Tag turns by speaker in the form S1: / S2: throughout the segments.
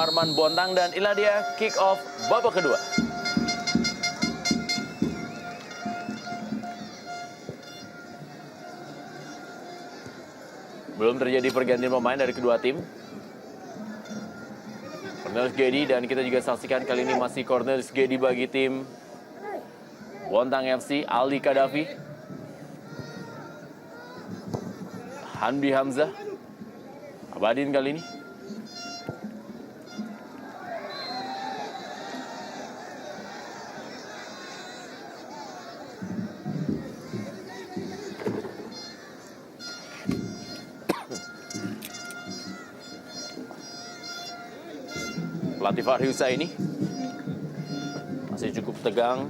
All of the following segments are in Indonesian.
S1: Sumarman Bontang, dan inilah dia kick off babak kedua. Belum terjadi pergantian pemain dari kedua tim. Cornelis Gedi, dan kita juga saksikan kali ini masih Cornelis Gedi bagi tim Bontang FC. Ali Kadafi, Hanbi Hamzah, Abadin kali ini. Pelatih Fahri Husaini masih cukup tegang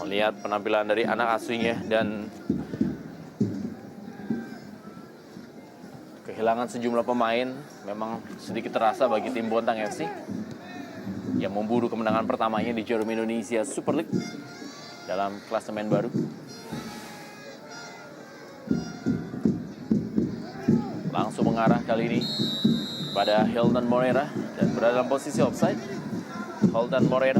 S1: melihat penampilan dari anak asuhnya, dan kehilangan sejumlah pemain memang sedikit terasa bagi tim Bontang FC yang memburu kemenangan pertamanya di Jarum Indonesia Super League dalam klasemen baru. Langsung mengarah kali ini pada Hilton Moreira dan berada dalam posisi offside. Hilton Moreira.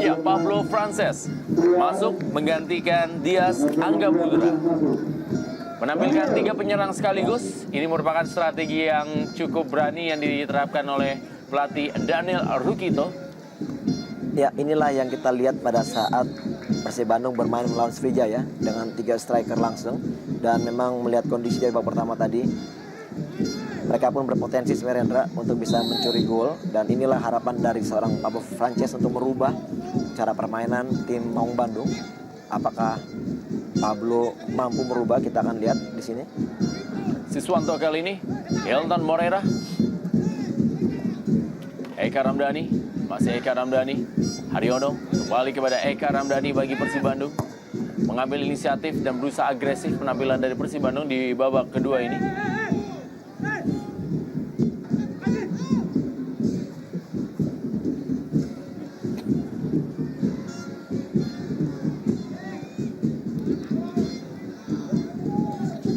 S1: Ya, Pablo Frances masuk menggantikan Dias Angga Putra. Menampilkan 3 penyerang sekaligus. Ini merupakan strategi yang cukup berani yang diterapkan oleh pelatih Daniel Rukito.
S2: Ya, inilah yang kita lihat pada saat Persib Bandung bermain melawan Sriwijaya dengan 3 striker langsung. Dan memang melihat kondisi dari babak pertama tadi, mereka pun berpotensi sebenarnya untuk bisa mencuri gol. Dan inilah harapan dari seorang Pablo Frances untuk merubah cara permainan tim Maung Bandung. Apakah Pablo mampu merubah? Kita akan lihat di sini.
S1: Siswanto kali ini, Hilton Moreira, Eka Ramdhani, masih Eka Ramdhani, Haryono, kembali kepada Eka Ramdhani bagi Persib Bandung. Mengambil inisiatif dan berusaha agresif penampilan dari Persib Bandung di babak kedua ini.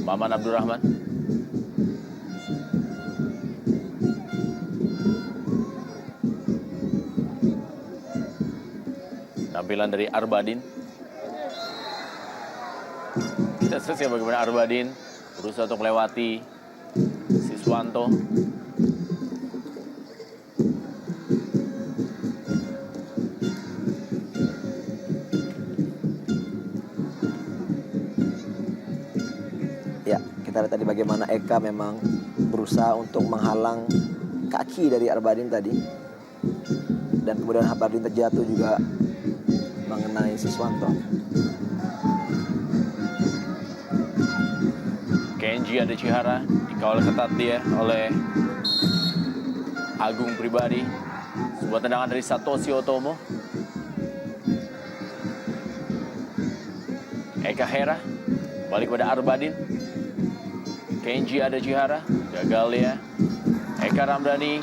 S1: Maman Abdurrahman. Tampilan dari Arbadin. Kita saksikan bagaimana Arbadin berusaha untuk melewati Siswanto.
S2: Ya, kita lihat tadi bagaimana Eka memang berusaha untuk menghalang kaki dari Arbadin tadi. Dan kemudian Arbadin terjatuh juga mengenai Siswanto.
S1: Kenji Adechihara dikawal ketat dia oleh Agung Pribadi. Sebuah tendangan dari Satoshi Otomo. Eka Hera balik kepada Arbadin. Kenji Adechihara gagal ya. Eka Ramdhani,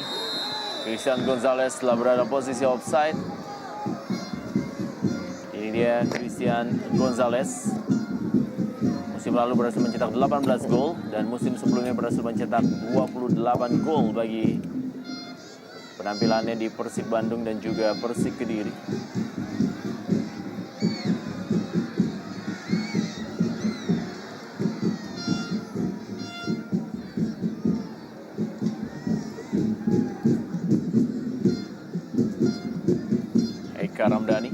S1: Christian Gonzalez telah berada posisi offside. Ini dia Christian Gonzalez. Musim lalu berhasil mencetak 18 gol dan musim sebelumnya berhasil mencetak 28 gol bagi penampilannya di Persib Bandung dan juga Persik Kediri. Eka Ramdhani.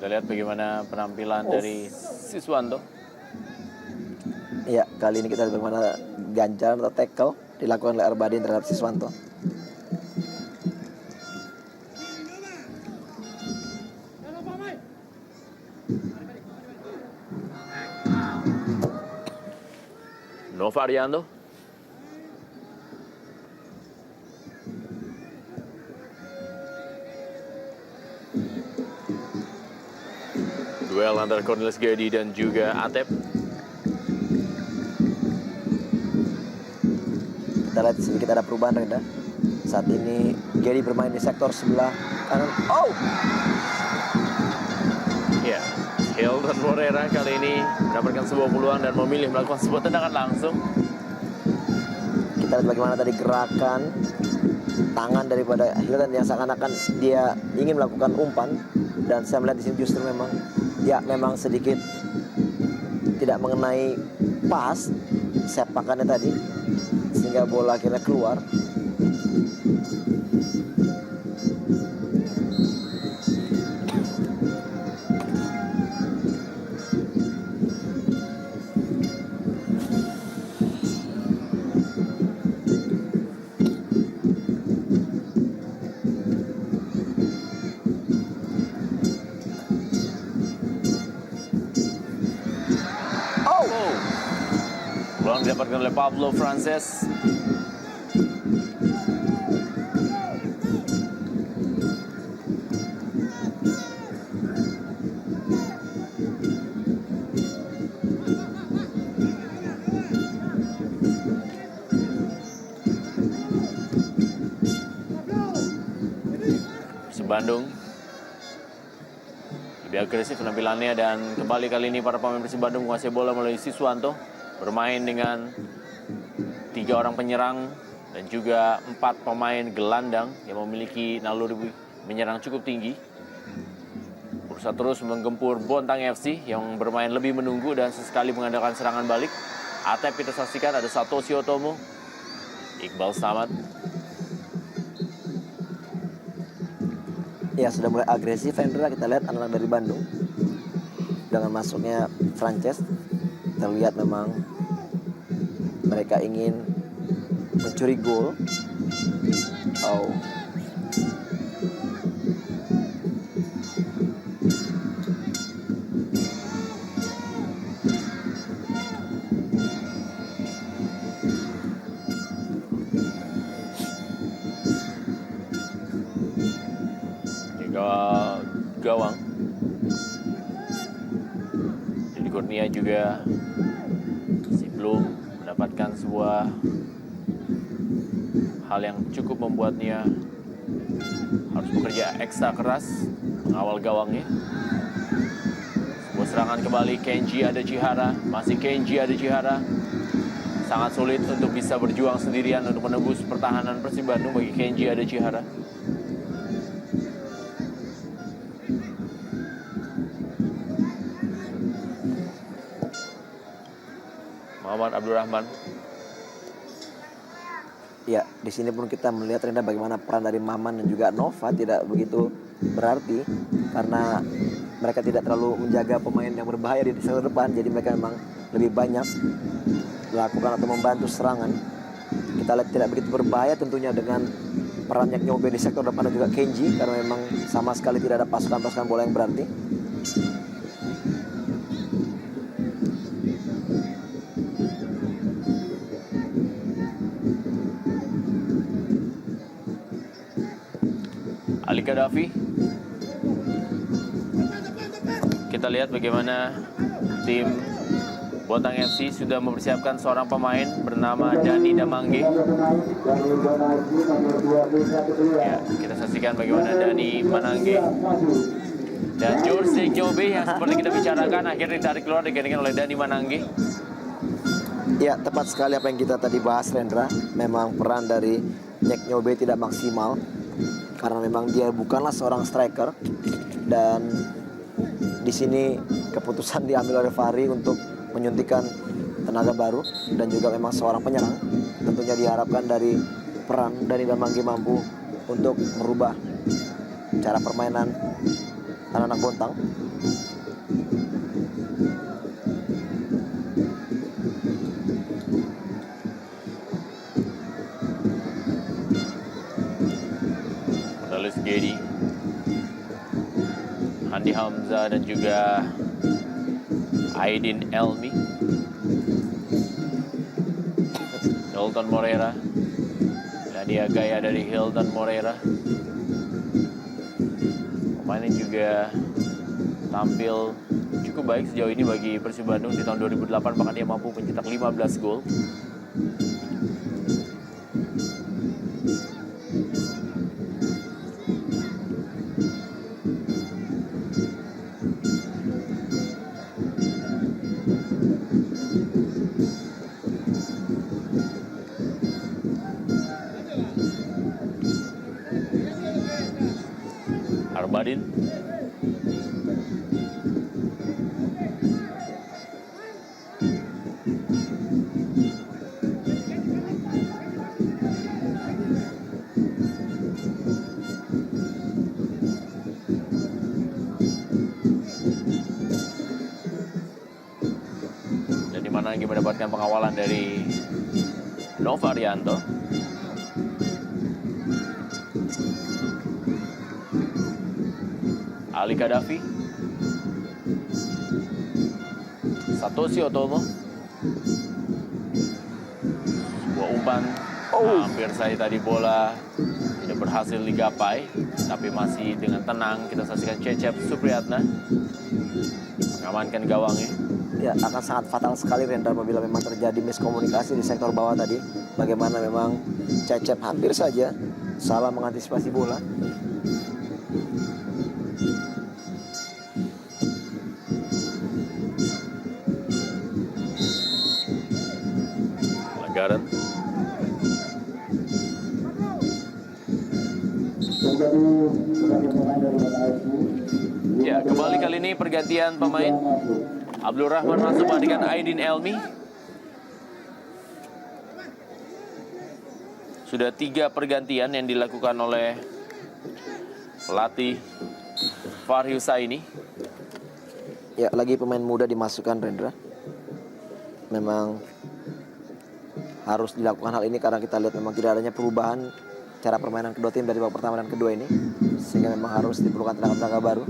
S1: lihat bagaimana penampilan dari Siswanto.
S2: Ya, kali ini kita lihat bagaimana ganjalan atau tackle dilakukan oleh Arbadin terhadap Siswanto.
S1: Nova Ariando. Duel antara Cornelius Gedi dan juga Atep.
S2: Kita lihat sedikit ada perubahan, Renda. Saat ini Gedi bermain di sektor sebelah kanan. Oh!
S1: Ya, Hilton Morera kali ini mendapatkan sebuah peluang dan memilih melakukan sebuah tendangan langsung.
S2: Kita lihat bagaimana tadi gerakan tangan daripada Hilton yang seakan-akan dia ingin melakukan umpan, dan saya melihat di sini justru memang sedikit tidak mengenai pas sepakannya tadi sehingga bola akhirnya keluar.
S1: Peluang didapatkan oleh Pablo Frances. Persib Bandung lebih agresif penampilannya, dan kembali kali ini para pemain Persib Bandung menguasai bola melalui Siswanto, bermain dengan 3 orang penyerang dan juga 4 pemain gelandang yang memiliki naluri menyerang cukup tinggi. Berusaha terus menggempur Bontang FC yang bermain lebih menunggu dan sesekali mengandalkan serangan balik. Atep kita saksikan ada Satoshi Otomo, Iqbal Samad.
S2: Ya, sudah mulai agresif, Hendra. Kita lihat anak-anak dari Bandung dengan masuknya Frances. Terlihat memang mereka ingin mencuri gol. Oh.
S1: Gawang Jadi Kurnia juga belum mendapatkan sebuah hal yang cukup membuatnya harus bekerja ekstra keras mengawal gawangnya. Sebuah serangan kembali, Kenji Adachihara, masih Kenji Adachihara. Sangat sulit untuk bisa berjuang sendirian untuk menembus pertahanan Persib Bandung bagi Kenji Adachihara. Muhammad Abdurrahman.
S2: Ya, di sini pun kita melihat Renda bagaimana peran dari Maman dan juga Nova tidak begitu berarti karena mereka tidak terlalu menjaga pemain yang berbahaya di sektor depan, jadi mereka memang lebih banyak melakukan atau membantu serangan. Kita lihat tidak begitu berbahaya tentunya dengan perannya Nyobe di sektor depan dan juga Kenji, karena memang sama sekali tidak ada pasukan-pasukan bola yang berarti.
S1: Ali Kadafi. Kita lihat bagaimana tim Bontang FC sudah mempersiapkan seorang pemain bernama Dani Damangge. Ya, kita saksikan bagaimana Dani Manangge dan George Nyobe yang seperti kita bicarakan akhirnya ditarik keluar digantikan oleh Dani Manangge.
S2: Ya, tepat sekali apa yang kita tadi bahas, Rendra. Memang peran dari Nyek Nyobe tidak maksimal karena memang dia bukanlah seorang striker, dan di sini keputusan diambil oleh Fahri untuk menyuntikkan tenaga baru dan juga memang seorang penyerang. Tentunya diharapkan dari peran Dani Damangge mampu untuk merubah cara permainan anak-anak Bontang.
S1: Cornelis Gedi, Handi Hamzah dan juga Aidin Elmi, Hilton Moreira, Nadia Gaya dari Hilton Moreira. Pemain yang juga tampil cukup baik sejauh ini bagi Persib Bandung di tahun 2008, bahkan dia mampu mencetak 15 gol. Arbadin, dan di mana lagi mendapatkan pengawalan dari Novarianto. Ali Kadafi, Satoshi Otomo, sebuah umpan, hampir saya tadi bola tidak berhasil digapai, tapi masih dengan tenang kita saksikan Cecep Supriyatna mengamankan gawangnya.
S2: Ya, akan sangat fatal sekali Rendra apabila memang terjadi miskomunikasi di sektor bawah tadi. Bagaimana memang Cecep hampir saja salah mengantisipasi bola.
S1: Pelanggaran. Ya, kembali kali ini pergantian pemain. Abdul Rahman masuk menggantikan Aidin Elmi. Sudah 3 pergantian yang dilakukan oleh pelatih Fahri Husaini.
S2: Ya, lagi pemain muda dimasukkan Rendra. Memang harus dilakukan hal ini karena kita lihat memang tidak adanya perubahan cara permainan kedua tim dari babak pertama dan kedua ini, sehingga memang harus diperlukan tenaga-tenaga baru.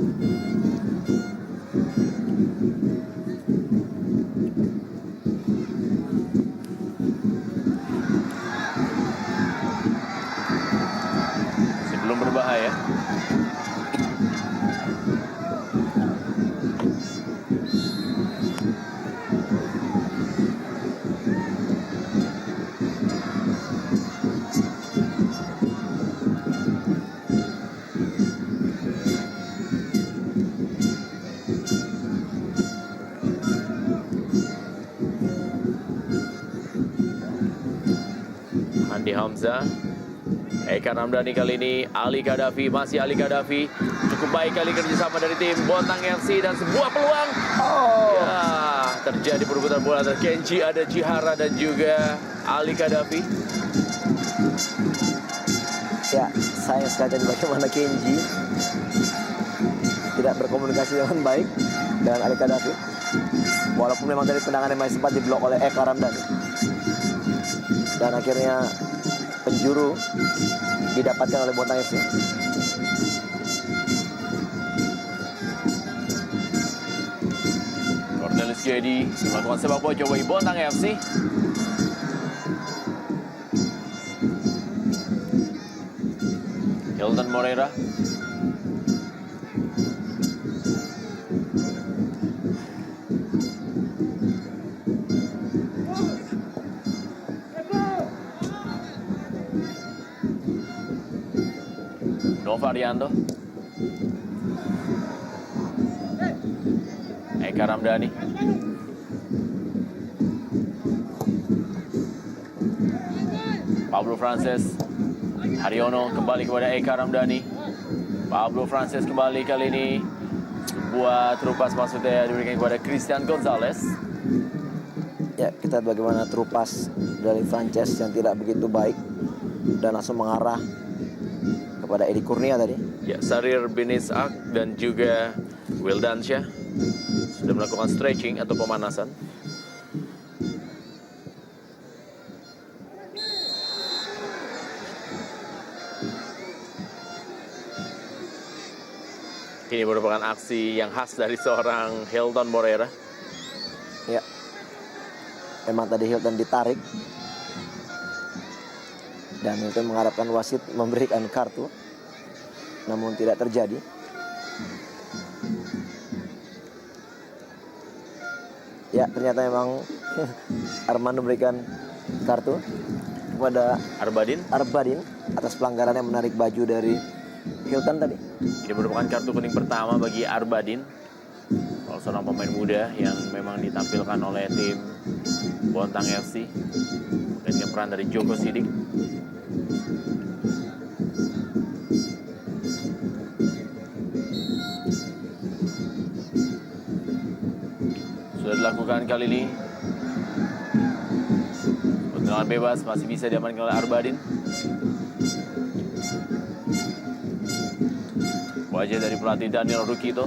S1: Sebelum berbahaya. Handi Hamzah, Eka Ramdhani kali ini, Ali Kadafi, masih Ali Kadafi. Cukup baik kali kerjasama dari tim Bontang FC dan sebuah peluang. Ya, terjadi perebutan bola antara Kenji, ada Chihara dan juga Ali Kadafi.
S2: Ya, sayang sekali bagaimana Kenji tidak berkomunikasi dengan baik dengan Ali Kadafi. Walaupun memang dari tendangannya masih sempat diblok oleh Eka Ramdhani. Dan akhirnya penjuru didapatkan oleh Bontang FC.
S1: Cornelis Gedi melakukan sepak bola coba Bontang FC. Hilton Moreira. Novarianto, Eka Ramdhani, Pablo Frances, Haryono kembali kepada Eka Ramdhani, Pablo Frances kembali kali ini, sebuah terupas maksudnya diberikan kepada Christian Gonzalez.
S2: Ya, kita lihat bagaimana terupas dari Frances yang tidak begitu baik dan langsung mengarah kepada Edi Kurnia tadi.
S1: Ya, Sarir bin Ishak dan juga Wildansyah. sudah melakukan stretching atau pemanasan. Ini merupakan aksi yang khas dari seorang Hilton Moreira.
S2: Ya, memang tadi Hilton ditarik dan Hilton mengharapkan wasit memberikan kartu, namun tidak terjadi. Ya, ternyata memang Armando memberikan kartu kepada
S1: Arbadin.
S2: Arbadin atas pelanggaran yang menarik baju dari Hilton tadi.
S1: Ini merupakan kartu kuning pertama bagi Arbadin, salah seorang pemain muda yang memang ditampilkan oleh tim Bontang FC dengan peran dari Joko Sidik. Sudah dilakukan kali ini. Tendangan bebas masih bisa diamankan oleh Arbadin. Wajah dari pelatih Daniel Rukito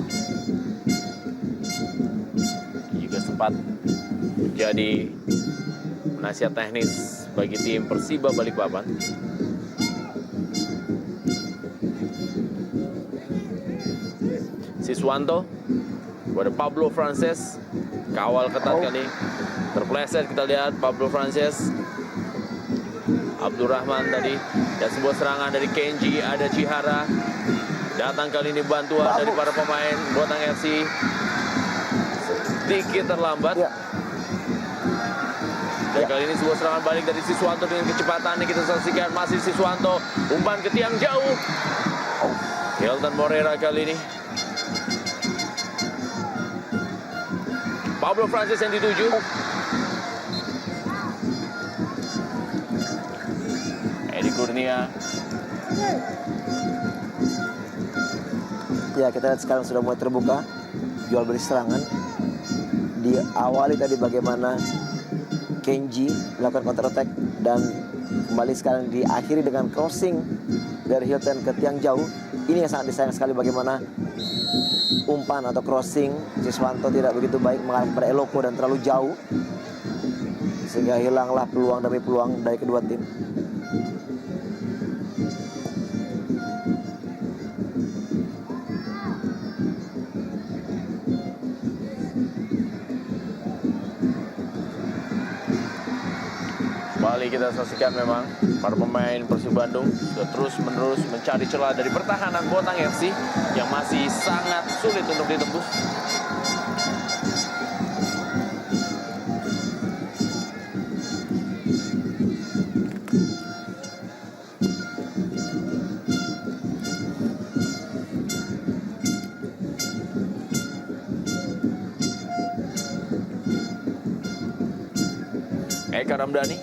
S1: juga sempat menjadi penasihat teknis bagi tim Persiba Balikpapan. Siswanto kepada Pablo Frances, kawal ketat kali, terpleset. Kita lihat Pablo Frances, Abdurrahman tadi, dan sebuah serangan dari Kenji, ada Chihara. Datang kali ini bantuan dari para pemain Bontang FC. Sedikit terlambat.
S2: Ya.
S1: Dan kali ini sebuah serangan balik dari Siswanto dengan kecepatan yang kita saksikan. Masih Siswanto, umpan ke tiang jauh. Hilton Moreira kali ini. Pablo Frances yang dituju. Edi Kurnia.
S2: Ya, kita lihat sekarang sudah mulai terbuka jual beli serangan. Diawali tadi bagaimana Kenji melakukan counter attack dan kembali sekarang diakhiri dengan crossing dari Hilton ke tiang jauh. Ini yang sangat disayang sekali bagaimana umpan atau crossing Siswanto tidak begitu baik mengarah kepada Eloko dan terlalu jauh, sehingga hilanglah peluang demi peluang dari kedua tim.
S1: Kembali kita saksikan memang para pemain Persib Bandung sudah terus-menerus mencari celah dari pertahanan Bontang FC yang masih sangat sulit untuk ditembus. Eka Ramdhani.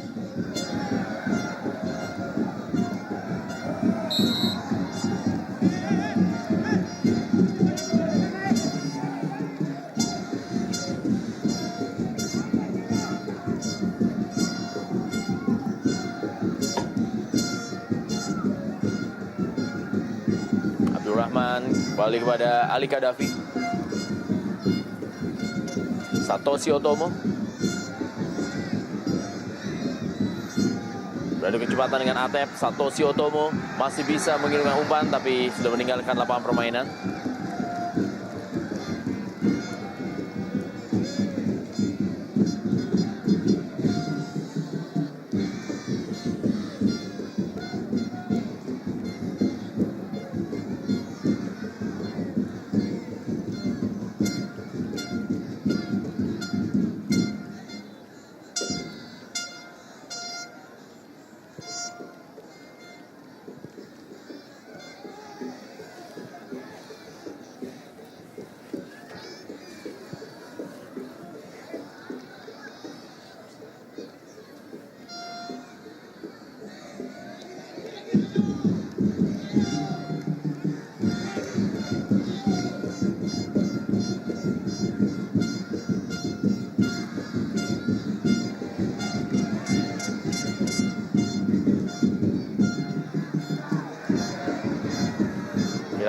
S1: Abdurrahman kembali kepada Ali Kadafi. Satoshi Otomo. Beradu kecepatan dengan Atep. Satoshi Otomo masih bisa mengirimkan umpan tapi sudah meninggalkan lapangan permainan.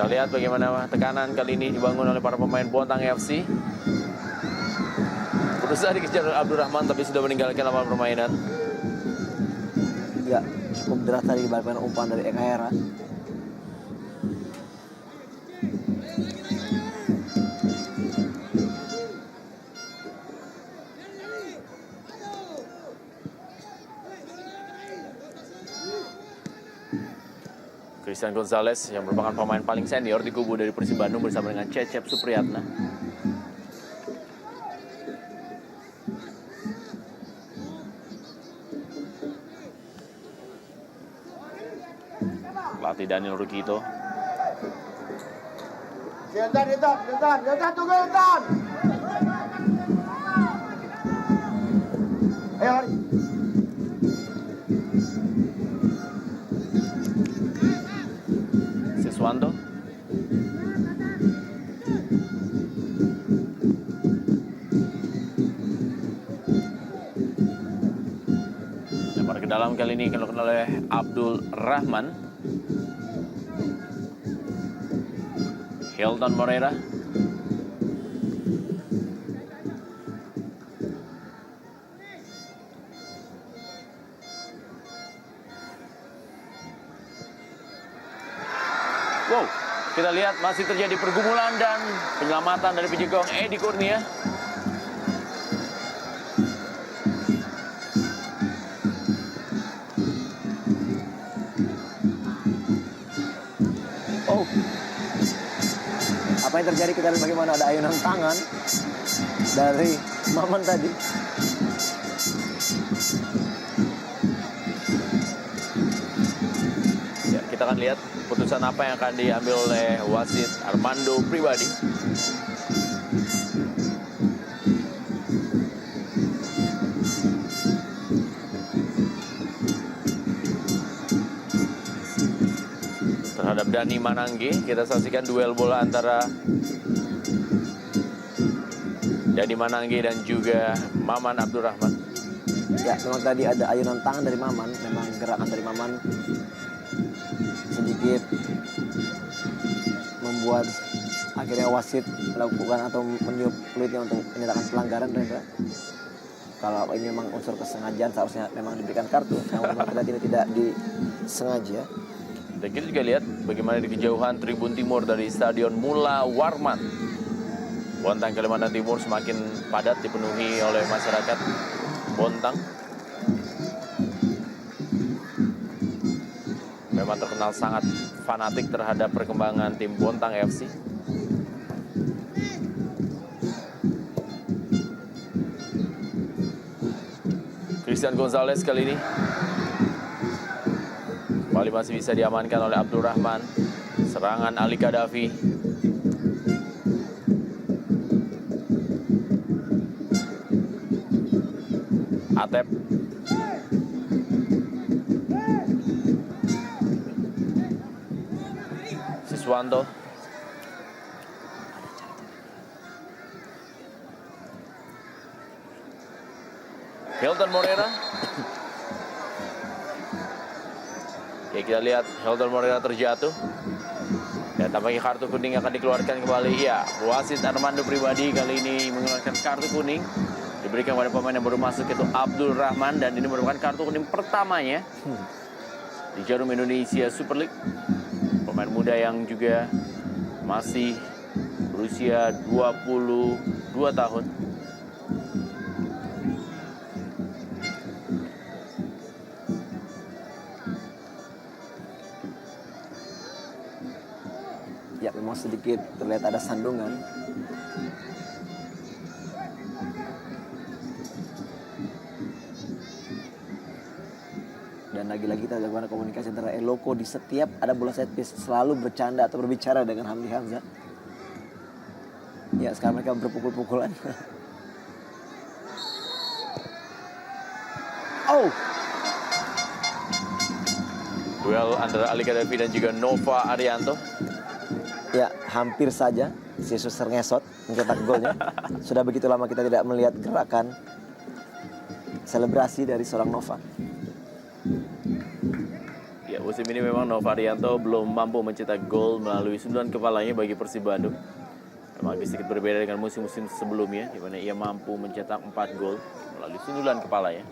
S1: Kita lihat bagaimana tekanan kali ini dibangun oleh para pemain Bontang FC. Berusaha dikejar oleh Abdurrahman tapi sudah meninggalkan lapangan permainan.
S2: Ya, cukup deras tadi balik umpan dari Eka Hera.
S1: Christian Gonzalez yang merupakan pemain paling senior di kubu dari Persib Bandung bersama dengan Cecep Supriyatna. Pelatih Daniel Rukito.
S3: Jantan, tunggu Jantan. Ayo, Hari.
S1: Siswanto. Lempar ke dalam kali ini dilakukan oleh Abdul Rahman. Hilton Moreira. Wow, kita lihat masih terjadi pergumulan dan penyelamatan dari penjegong Edi Kurnia.
S2: Oh, apa yang terjadi? Kita lihat bagaimana ada ayunan tangan dari Maman tadi.
S1: Ya, kita akan lihat putusan apa yang akan diambil oleh wasit Armando Pribadi. Terhadap Dani Mananggi, kita saksikan duel bola antara Dani Mananggi dan juga Maman Abdurrahman.
S2: Ya, memang tadi ada ayunan tangan dari Maman. Memang gerakan dari Maman sedikit membuat akhirnya wasit melakukan atau meniup peluitnya untuk menyatakan pelanggaran, Rendra. Kalau ini memang unsur kesengajaan seharusnya memang diberikan kartu, namun memang tidak disengaja.
S1: Dan kita juga lihat bagaimana di kejauhan tribun timur dari Stadion Mula Warman, Bontang, Kalimantan Timur semakin padat dipenuhi oleh masyarakat Bontang. Memang terkenal sangat fanatik terhadap perkembangan tim Bontang FC. Christian Gonzalez kali ini kembali masih bisa diamankan oleh Abdul Rahman. Serangan Ali Kadafi. Atep. Siswanto. Hilton Moreira. Ya, kita lihat Hilton Moreira terjatuh. Dan tampaknya kartu kuning akan dikeluarkan kembali. Ya, wasit Armando Pribadi kali ini mengeluarkan kartu kuning. Diberikan kepada pemain yang baru masuk, yaitu Abdul Rahman. Dan ini merupakan kartu kuning pertamanya di Jarum Indonesia Super League. Pemain muda yang juga masih berusia 22 tahun.
S2: Ya, memang sedikit terlihat ada sandungan. Dan lagi-lagi kita lakukan komunikasi antara Eloko di setiap ada bola set piece selalu bercanda atau berbicara dengan Hamdi Hamzah. Ya, sekarang mereka berpukul-pukulan. Oh,
S1: Duel antara Ali Kadafi dan juga Nova Arianto.
S2: ya hampir saja si Suster ngesot mencetak golnya. Sudah begitu lama kita tidak melihat gerakan selebrasi dari seorang Nova.
S1: Ya, musim ini memang Novarianto belum mampu mencetak gol melalui sundulan kepalanya bagi Persib Bandung. Memang agak sedikit berbeda dengan musim-musim sebelumnya, di mana ia mampu mencetak 4 gol melalui sundulan kepalanya.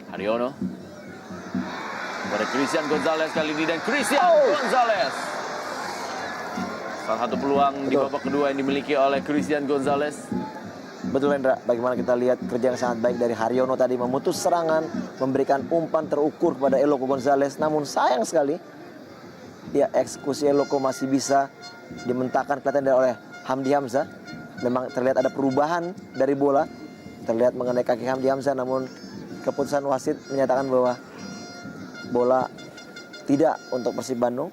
S1: Haryono kepada Christian Gonzalez kali ini, dan Christian Gonzalez. Salah satu peluang di babak kedua yang dimiliki oleh Christian Gonzalez.
S2: Betul Hendra, bagaimana kita lihat kerja yang sangat baik dari Haryono tadi, memutus serangan, memberikan umpan terukur kepada Eloko Gonzalez. Namun sayang sekali, ya eksekusi Eloko masih bisa dimentahkan kelihatan oleh Hamdi Hamzah. Memang terlihat ada perubahan dari bola, terlihat mengenai kaki Hamdi Hamzah, namun keputusan wasit menyatakan bahwa bola tidak untuk Persib Bandung.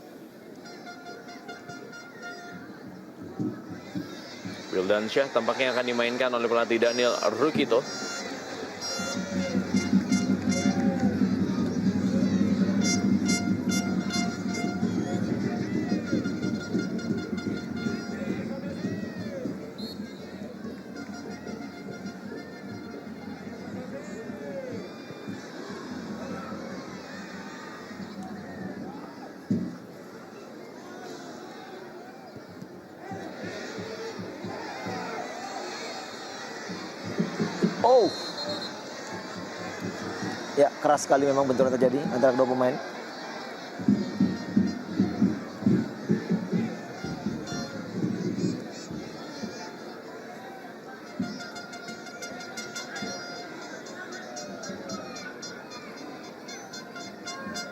S1: Wildansyah tampaknya akan dimainkan oleh pelatih Daniel Rukito.
S2: Ya, keras sekali memang benturan terjadi antara kedua pemain.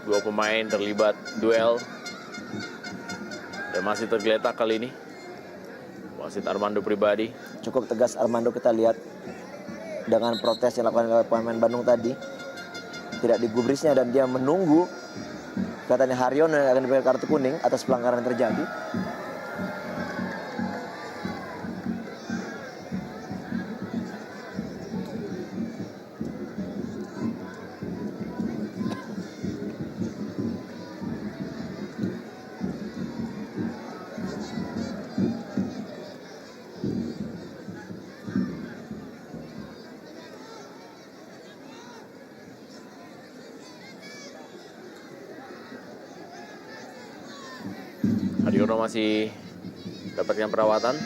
S1: Dua pemain terlibat duel dan masih tergeletak kali ini. Wasit Armando Pribadi.
S2: Cukup tegas Armando, kita lihat dengan protes yang dilakukan oleh pemain Bandung tadi. Tidak digubrisnya dan dia menunggu katanya Haryono yang akan diberikan kartu kuning atas pelanggaran yang terjadi.
S1: Haryono masih dapatkan perawatan.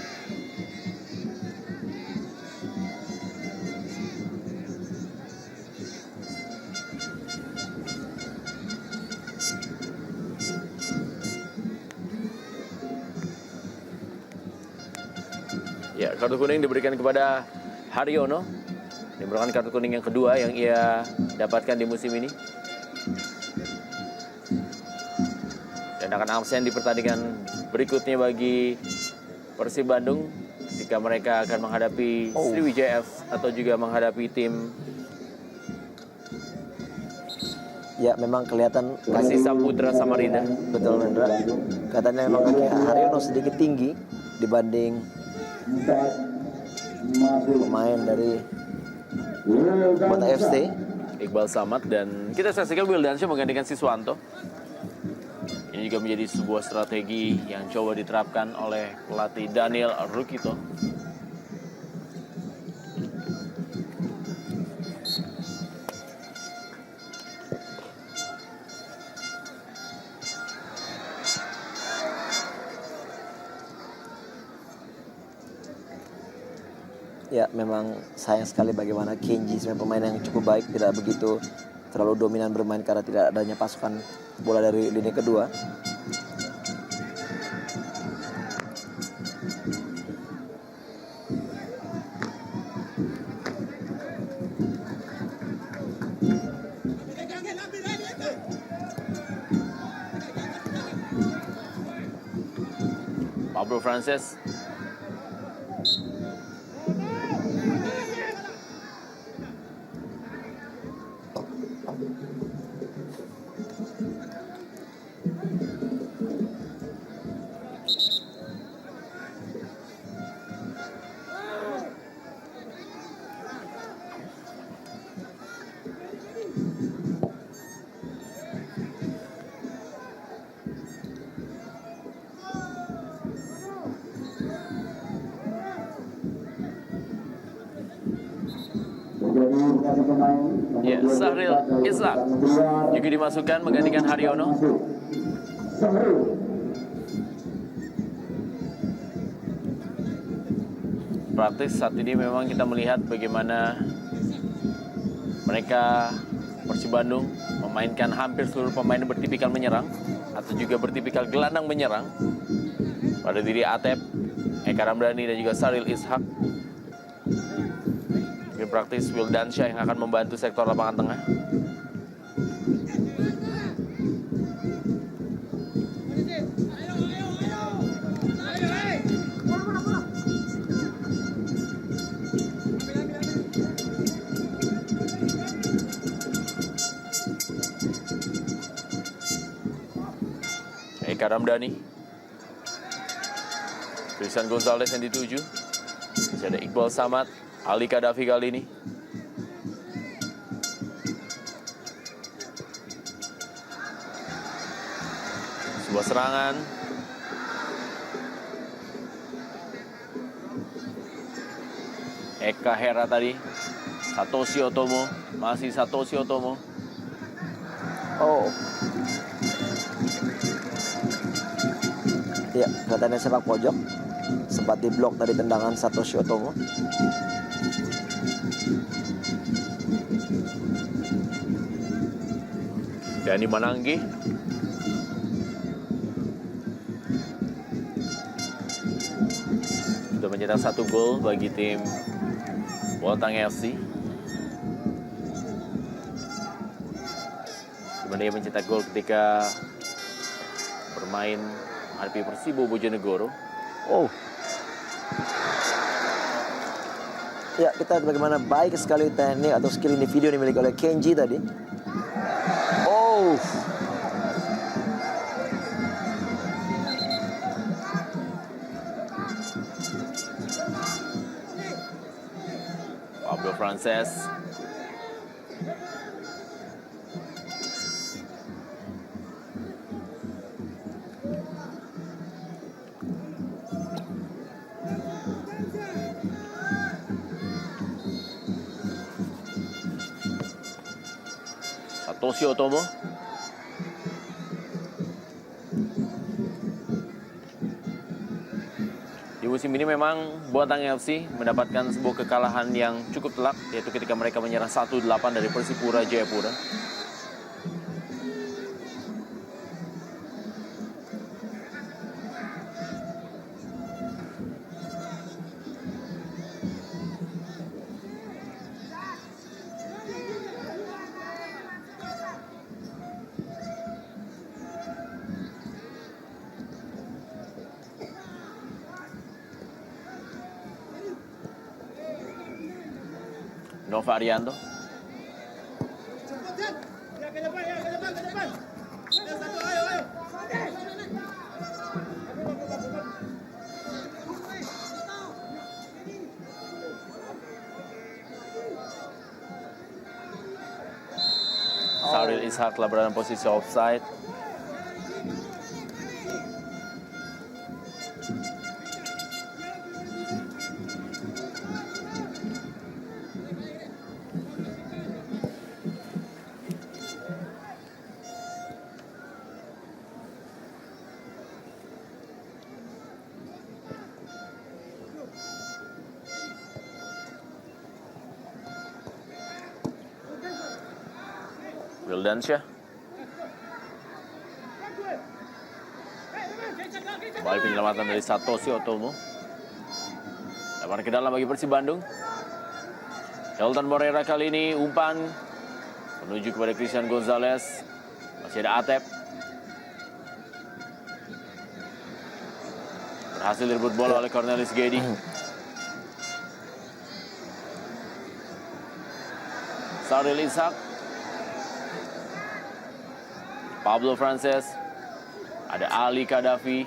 S1: Ya, kartu kuning diberikan kepada Haryono. Ini merupakan kartu kuning yang kedua yang ia dapatkan di musim ini. Dan akan absen di pertandingan berikutnya bagi Persib Bandung ketika mereka akan menghadapi Sriwijaya FC atau juga menghadapi tim
S2: Ya, memang kelihatan
S1: Kasih Samudra Samarinda.
S2: betul Hendra. Katanya memang kaki Haryono sedikit tinggi dibanding pemain dari Kota FC.
S1: Iqbal Samad, dan kita saksikan Wildansyah menggantikan Siswanto. Ini juga menjadi sebuah strategi yang coba diterapkan oleh pelatih Daniel Rukito.
S2: Ya, memang sayang sekali bagaimana Kenji sebagai pemain yang cukup baik tidak begitu terlalu dominan bermain karena tidak adanya pasukan bola dari lini kedua.
S1: Pablo Frances.
S3: Jadi satu pemain
S1: Ya, Sahril Ishak juga dimasukkan menggantikan Haryono. Praktis saat ini memang kita melihat bagaimana mereka Persib Bandung memainkan hampir seluruh pemain bertipikal menyerang atau juga bertipikal gelandang menyerang pada diri Atep, Eka Ramdhani dan juga Sahril Ishak. Mungkin praktis Wildansyah yang akan membantu sektor lapangan tengah. Eka Ramdhani, Christian Gonzalez yang dituju. Masih ada Iqbal Samad, Ali Kadafi kali ini. Sebuah serangan. Eka Hera tadi. Satoshi Otomo, masih Satoshi Otomo.
S2: Oh. Ya, kelihatannya sepak pojok. Sempat diblok tadi tendangan Satoshi Otomo.
S1: Dani Mananggi. Sudah mencetak 1 gol bagi tim Bontang FC. Dimana dia mencetak gol ketika bermain menghadapi Persibo Bojonegoro.
S2: Oh. Ya, kita lihat bagaimana baik sekali teknik atau skill individu yang dimiliki oleh Kenji tadi. Oh.
S1: Pablo Frances. Satoshi Otomo. Di musim ini memang Bontang FC mendapatkan sebuah kekalahan yang cukup telak, yaitu ketika mereka menyerang 1-8 dari Persipura Jayapura. Nova Arianto. Sahril Ishak telah berada dalam posisi offside. Wildansyah. Kembali penyelamatan dari Satoshi Otomo. Lebar ke dalam bagi Persib Bandung. Elton Moreira kali ini umpan menuju kepada Christian Gonzalez. Masih ada Atep. Berhasil direbut bola oleh Cornelis Gedi. Sahril Ishak. Pablo Frances. Ada Ali Kadafi.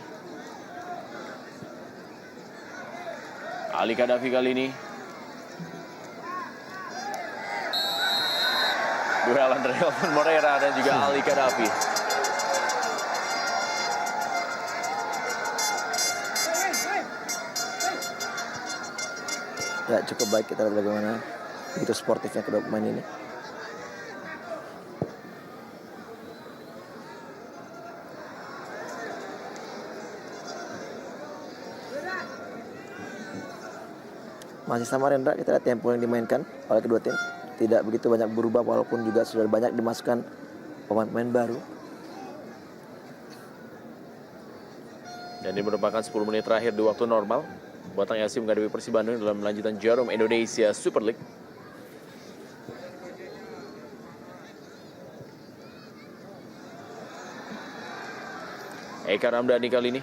S1: Ali Kadafi kali ini. Duel antara Elton Moreira dan juga Ali Kadafi.
S2: Ya, cukup baik kita lihat bagaimana begitu sportifnya kedua pemain ini. Masih sama Rendra, kita lihat tempo yang dimainkan oleh kedua tim. Tidak begitu banyak berubah walaupun juga sudah banyak dimasukkan pemain-pemain baru.
S1: Dan ini merupakan 10 menit terakhir di waktu normal. Bontang FC menghadapi Persib Bandung dalam lanjutan Jarum Indonesia Super League. Eka Ramdhani kali ini.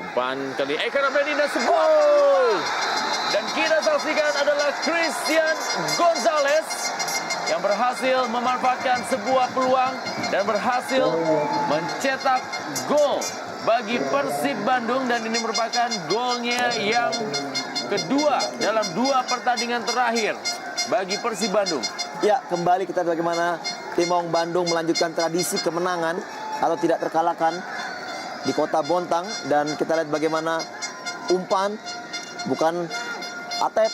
S1: Umpan kali ini Eka Ramdhani dan sebuah gol. Dan kita saksikan adalah Christian Gonzalez yang berhasil memanfaatkan sebuah peluang dan berhasil mencetak gol bagi Persib Bandung, dan ini merupakan golnya yang kedua dalam 2 pertandingan terakhir bagi Persib Bandung.
S2: Ya, kembali kita lihat bagaimana tim Maung Bandung melanjutkan tradisi kemenangan atau tidak terkalahkan di kota Bontang, dan kita lihat bagaimana umpan, bukan Atep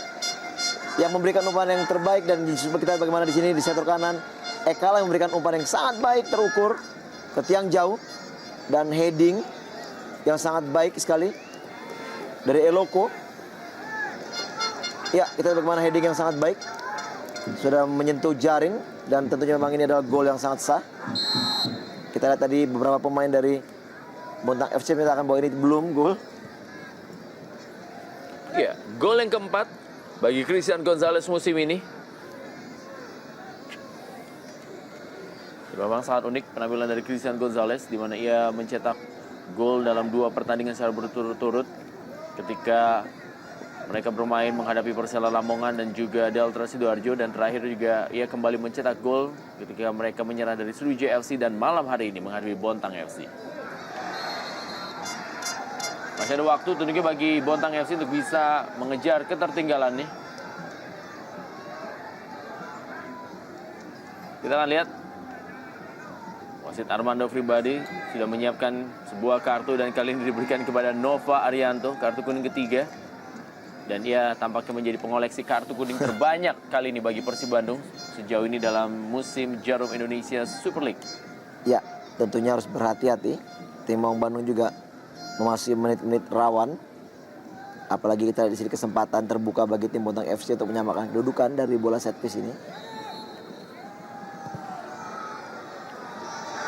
S2: yang memberikan umpan yang terbaik, dan kita lihat bagaimana di sini di sektor kanan Eka yang memberikan umpan yang sangat baik, terukur ke tiang jauh, dan heading yang sangat baik sekali dari Eloko. Ya, kita lihat bagaimana heading yang sangat baik, sudah menyentuh jaring, dan tentunya memang ini adalah gol yang sangat sah. Kita lihat tadi beberapa pemain dari Bontang FC menyatakan bahwa ini belum gol.
S1: Ya, gol yang keempat bagi Christian Gonzalez musim ini. Memang sangat unik penampilan dari Christian Gonzalez, di mana ia mencetak gol dalam 2 pertandingan secara berturut-turut ketika mereka bermain menghadapi Persela Lamongan dan juga Delta Sidoarjo, dan terakhir juga ia kembali mencetak gol ketika mereka menyerah dari Sriwijaya FC dan malam hari ini menghadapi Bontang FC. Masih ada waktu tentunya bagi Bontang FC untuk bisa mengejar ketertinggalan nih. Kita akan lihat wasit Armando Pribadi sudah menyiapkan sebuah kartu, dan kali ini diberikan kepada Nova Arianto, kartu kuning ketiga. Dan ia tampaknya menjadi pengoleksi kartu kuning terbanyak kali ini bagi Persib Bandung sejauh ini dalam musim Jarum Indonesia Super League.
S2: Ya, tentunya harus berhati-hati. Tim Maung Bandung juga memasuki menit-menit rawan. Apalagi kita di sini kesempatan terbuka bagi tim Bontang FC untuk menyamakan kedudukan dari bola set piece ini.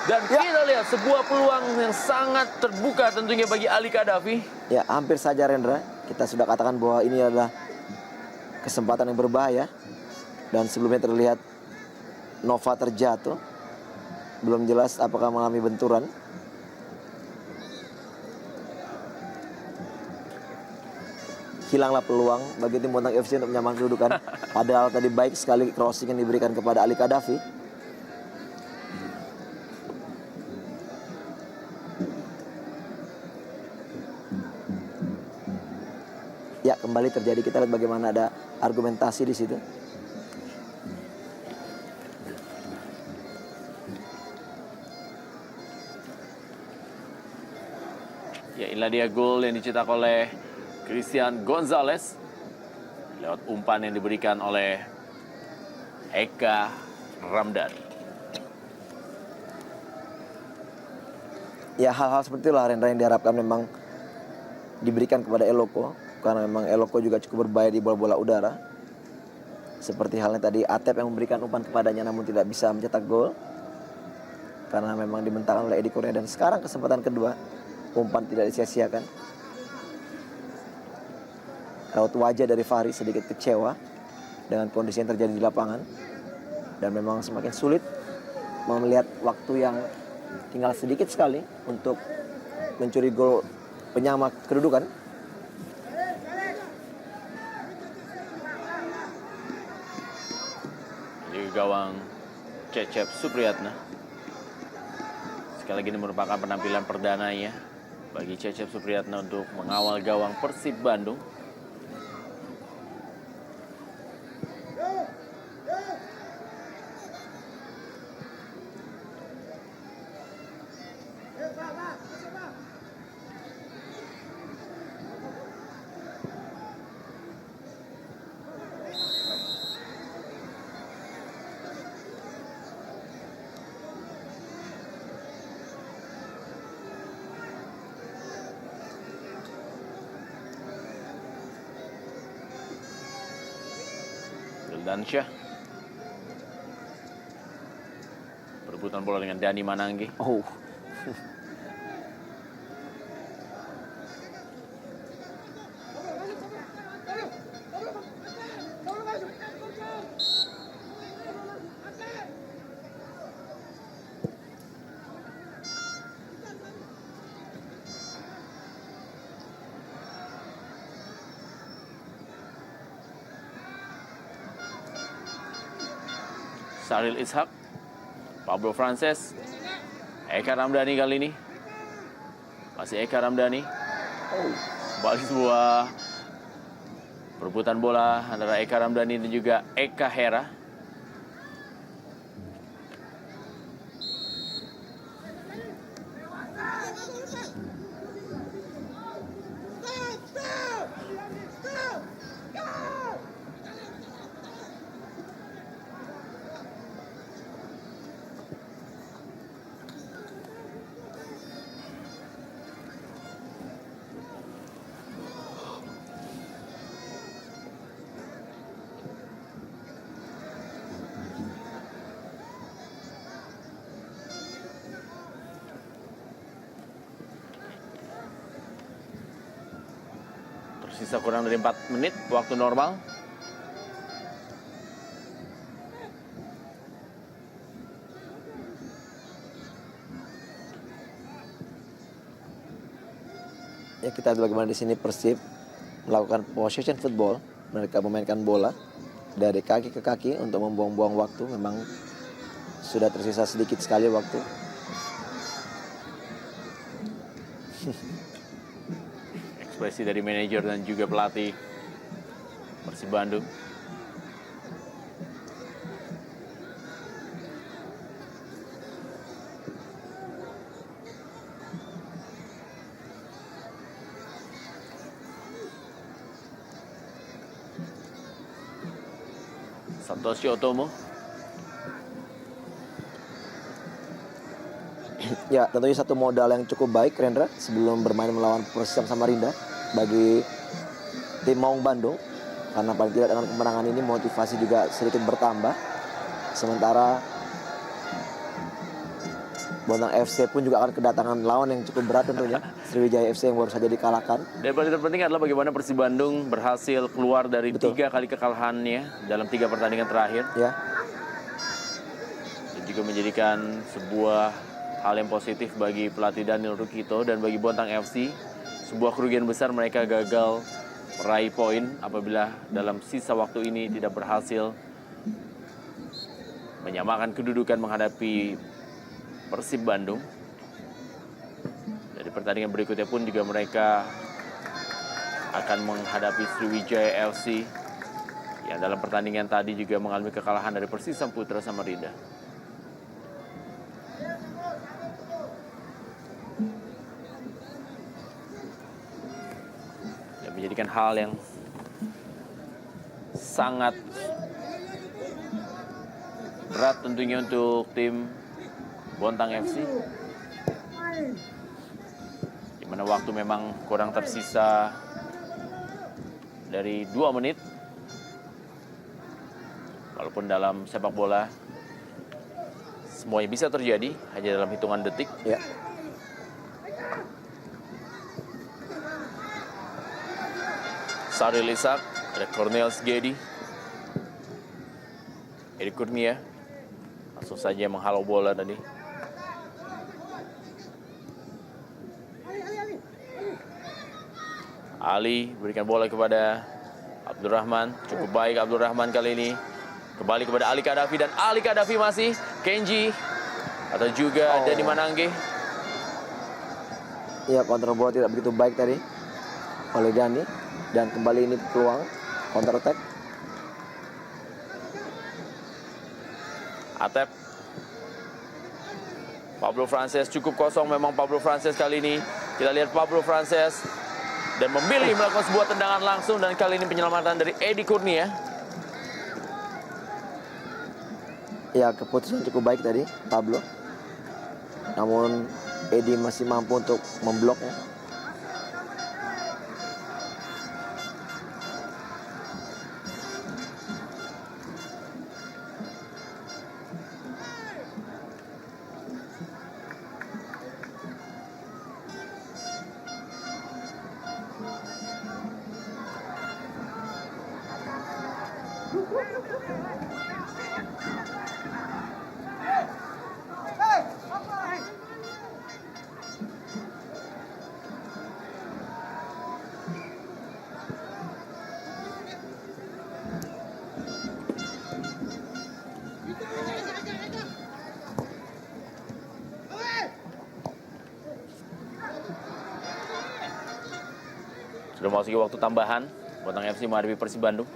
S1: Dan kita lihat sebuah peluang yang sangat terbuka tentunya bagi Ali Kadafi.
S2: Ya, hampir saja Rendra. Kita sudah katakan bahwa ini adalah kesempatan yang berbahaya. Dan sebelumnya terlihat Nova terjatuh. Belum jelas apakah mengalami benturan. Hilanglah peluang bagi tim Bontang FC untuk menyamakan kedudukan. Padahal tadi baik sekali crossing yang diberikan kepada Ali Kadafi. Ya, kembali terjadi. Kita lihat bagaimana ada argumentasi di situ.
S1: Ya, inilah dia gol yang dicetak oleh Christian Gonzalez lewat umpan yang diberikan oleh Eka Ramdhani.
S2: Ya, hal-hal seperti itulah Rendra yang diharapkan memang diberikan kepada Eloko, karena memang Eloko juga cukup berbahaya di bola-bola udara. Seperti halnya tadi Atep yang memberikan umpan kepadanya namun tidak bisa mencetak gol karena memang dimentahkan oleh Edi Kurnia. Dan sekarang kesempatan kedua, umpan tidak disia-siakan. Raut wajah dari Fahri sedikit kecewa dengan kondisi yang terjadi di lapangan, dan memang semakin sulit melihat waktu yang tinggal sedikit sekali untuk mencuri gol penyama kedudukan.
S1: Ini gawang Cecep Supriyatna. Sekali lagi ini merupakan penampilan perdananya bagi Cecep Supriyatna untuk mengawal gawang Persib Bandung. dan Syah. Perebutan bola dengan Dani Manangge.
S2: Oh.
S1: Saril Ishak, Pablo Frances, Eka Ramdhani kali ini. Masih Eka Ramdhani. Kembali sebuah perebutan bola antara Eka Ramdhani dan juga Eka Hera. Tersisa kurang dari 4 menit waktu normal.
S2: Ya, kita lihat bagaimana di sini Persib melakukan possession football. Mereka memainkan bola dari kaki ke kaki untuk membuang-buang waktu. Memang sudah tersisa sedikit sekali waktu.
S1: Ekspresi dari manajer dan juga pelatih Persib Bandung. Santoshi Otomo.
S2: Ya, tentunya satu modal yang cukup baik, Rendra, sebelum bermain melawan Persam Samarinda bagi tim Maung Bandung. Karena paling tidak dengan kemenangan ini motivasi juga sedikit bertambah. Sementara Bontang FC pun juga akan kedatangan lawan yang cukup berat tentunya. Sriwijaya FC yang baru saja dikalahkan.
S1: Dan paling terpenting adalah bagaimana Persib Bandung berhasil keluar dari
S2: Betul.
S1: 3 kali kekalahannya dalam 3 pertandingan terakhir.
S2: Ya,
S1: Dan juga menjadikan sebuah hal yang positif bagi pelatih Daniel Rukito dan bagi Bontang FC. Sebuah kerugian besar mereka gagal meraih poin apabila dalam sisa waktu ini tidak berhasil menyamakan kedudukan menghadapi Persib Bandung. Dari pertandingan berikutnya pun juga mereka akan menghadapi Sriwijaya FC yang dalam pertandingan tadi juga mengalami kekalahan dari Persisam Putra Samarinda. Dan menjadikan hal yang sangat berat tentunya untuk tim Bontang FC, di mana waktu memang kurang tersisa dari 2 menit. Walaupun dalam sepak bola semuanya bisa terjadi hanya dalam hitungan detik.
S2: ya.
S1: Saril Ishak, ada Cornelius Gedi, Edi Kurnia langsung saja menghalau bola tadi. Ali berikan bola kepada Abdurrahman. Cukup baik Abdurrahman kali ini. Kembali kepada Ali Kadafi dan Ali Kadafi masih. Kenji atau juga Dani Manangge.
S2: Ya, kontrol bola tidak begitu baik tadi oleh Dani. Dan kembali ini peluang counter attack.
S1: Atep. Pablo Frances cukup kosong memang Pablo Frances kali ini. Kita lihat Pablo Frances dan memilih melakukan sebuah tendangan langsung dan kali ini penyelamatan dari Edi Kurnia.
S2: Ya, keputusan cukup baik tadi Pablo. Namun Edi masih mampu untuk membloknya.
S1: Sudah memasuki waktu tambahan, Bontang FC menghadapi Persib Bandung.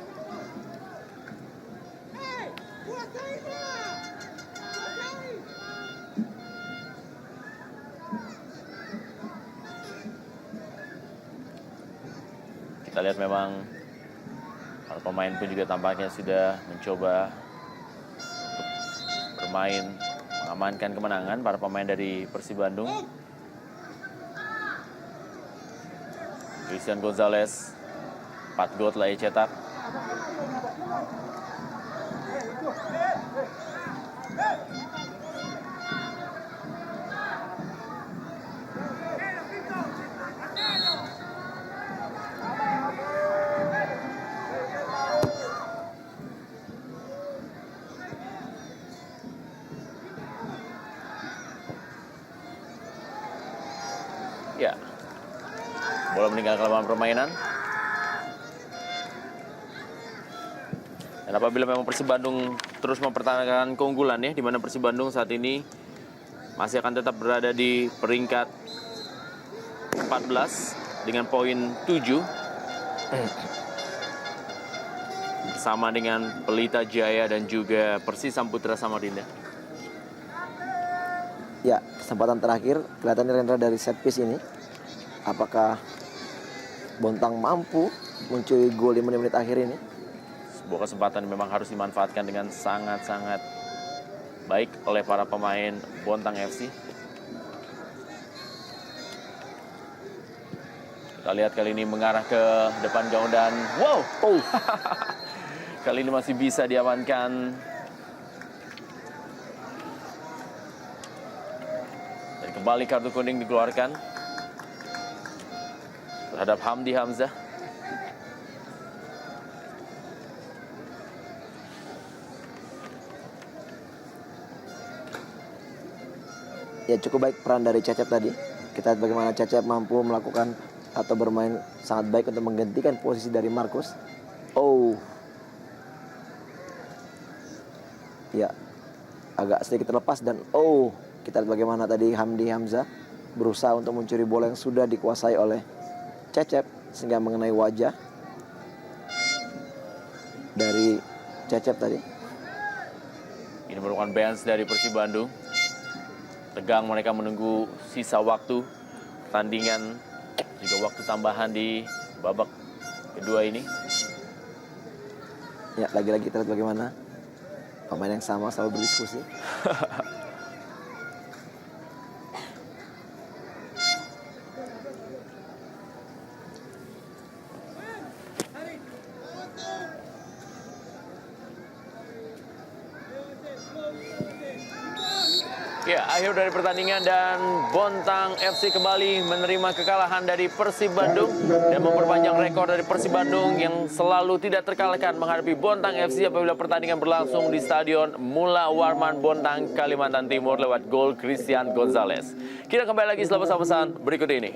S1: Kita lihat memang para pemain pun juga tampaknya sudah mencoba untuk bermain, mengamankan kemenangan para pemain dari Persib Bandung. Christian Gonzalez, 4 gol telah ia cetak. Ya. Bola meninggalkan lapangan permainan. Dan apabila memang Persib Bandung terus mempertahankan keunggulan ya, di mana Persib Bandung saat ini masih akan tetap berada di peringkat 14 dengan poin 7. Sama dengan Pelita Jaya dan juga Persis Samputra Samarinda.
S2: Ya, kesempatan terakhir kelihatannya Rendra dari set piece ini. Apakah Bontang mampu mencuri gol di menit-menit akhir ini?
S1: Sebuah kesempatan memang harus dimanfaatkan dengan sangat-sangat baik oleh para pemain Bontang FC. Kita lihat kali ini mengarah ke depan gawang dan wow! Oh. Kali ini masih bisa diamankan. Dan kembali kartu kuning dikeluarkan terhadap Hamdi Hamzah.
S2: Ya, cukup baik peran dari Cecep tadi. Kita lihat bagaimana Cecep mampu melakukan atau bermain sangat baik untuk menggantikan posisi dari Markus. Oh. Ya, agak sedikit terlepas dan oh, kita lihat bagaimana tadi Hamdi Hamzah berusaha untuk mencuri bola yang sudah dikuasai oleh Cecep sehingga mengenai wajah dari Cecep tadi.
S1: Ini merupakan bench dari Persib Bandung. Tegang mereka menunggu sisa waktu pertandingan, juga waktu tambahan di babak kedua ini.
S2: Ya, lagi-lagi kita lihat bagaimana pemain yang sama selalu berdiskusi.
S1: Ya, akhir dari pertandingan dan Bontang FC kembali menerima kekalahan dari Persib Bandung dan memperpanjang rekor dari Persib Bandung yang selalu tidak terkalahkan menghadapi Bontang FC apabila pertandingan berlangsung di Stadion Mula Warman Bontang, Kalimantan Timur lewat gol Christian Gonzalez. Kita kembali lagi setelah pesan-pesan berikut ini.